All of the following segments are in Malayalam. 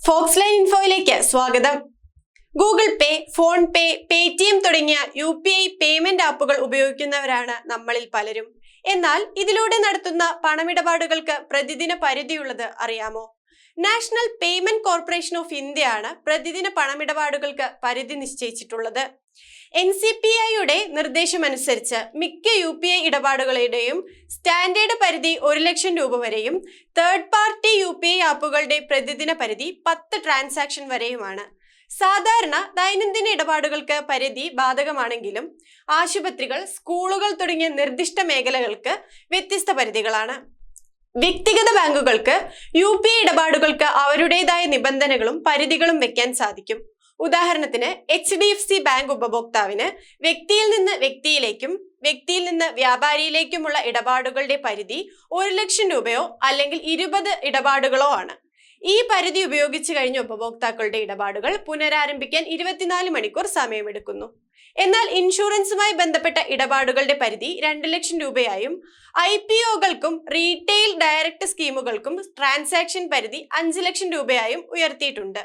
ഫോക്സ് ലൈൻ ഇൻഫോയിലേക്ക് സ്വാഗതം. ഗൂഗിൾ പേ, ഫോൺ പേ, പേടിഎം തുടങ്ങിയ UPI പേയ്മെന്റ് ആപ്പുകൾ ഉപയോഗിക്കുന്നവരാണ് നമ്മളിൽ പലരും. എന്നാൽ ഇതിലൂടെ നടത്തുന്ന പണമിടപാടുകൾക്ക് പ്രതിദിന പരിധിയുള്ളത് അറിയാമോ? നാഷണൽ പേയ്മെന്റ് കോർപ്പറേഷൻ ഓഫ് ഇന്ത്യയാണ് പ്രതിദിന പണമിടപാടുകൾക്ക് പരിധി നിശ്ചയിച്ചിട്ടുള്ളത്. NCPIയുടെ നിർദ്ദേശമനുസരിച്ച് മിക്ക UPI ഇടപാടുകളുടെയും സ്റ്റാൻഡേർഡ് പരിധി 1 ലക്ഷം രൂപ വരെയും തേർഡ് പാർട്ടി UPI ആപ്പുകളുടെ പ്രതിദിന പരിധി 10 ട്രാൻസാക്ഷൻ വരെയുമാണ്. സാധാരണ ദൈനംദിന ഇടപാടുകൾക്ക് പരിധി ബാധകമാണെങ്കിലും ആശുപത്രികൾ, സ്കൂളുകൾ തുടങ്ങിയ നിർദ്ദിഷ്ട മേഖലകൾക്ക് വ്യത്യസ്ത പരിധികളാണ്. വ്യക്തിഗത ബാങ്കുകൾക്ക് UPI ഇടപാടുകൾക്ക് അവരുടേതായ നിബന്ധനകളും പരിധികളും വെക്കാൻ സാധിക്കും. ഉദാഹരണത്തിന് HDFC ബാങ്ക് ഉപഭോക്താവിന് വ്യക്തിയിൽ നിന്ന് വ്യക്തിയിലേക്കും വ്യക്തിയിൽ നിന്ന് വ്യാപാരിയിലേക്കുമുള്ള ഇടപാടുകളുടെ പരിധി 1 ലക്ഷം രൂപയോ അല്ലെങ്കിൽ 20 ഇടപാടുകളോ ആണ്. ഈ പരിധി ഉപയോഗിച്ചു കഴിഞ്ഞ ഉപഭോക്താക്കളുടെ ഇടപാടുകൾ പുനരാരംഭിക്കാൻ 24 മണിക്കൂർ സമയമെടുക്കുന്നു. എന്നാൽ ഇൻഷുറൻസുമായി ബന്ധപ്പെട്ട ഇടപാടുകളുടെ പരിധി 2 ലക്ഷം രൂപയായും IPOകൾക്കും റീറ്റെയിൽ ഡയറക്റ്റ് സ്കീമുകൾക്കും ട്രാൻസാക്ഷൻ പരിധി 5 ലക്ഷം രൂപയായും ഉയർത്തിയിട്ടുണ്ട്.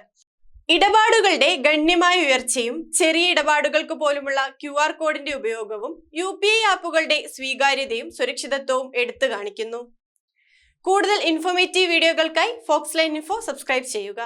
ഇടപാടുകളുടെ ഗണ്യമായ ഉയർച്ചയും ചെറിയ ഇടപാടുകൾക്ക് പോലുമുള്ള QR കോഡിന്റെ ഉപയോഗവും UPI ആപ്പുകളുടെ സ്വീകാര്യതയും സുരക്ഷിതത്വവും എടുത്തു കാണിക്കുന്നു. കൂടുതൽ ഇൻഫോർമേറ്റീവ് വീഡിയോകൾക്കായി ഫോക്സ് ലൈൻ ഇൻഫോ സബ്സ്ക്രൈബ് ചെയ്യുക.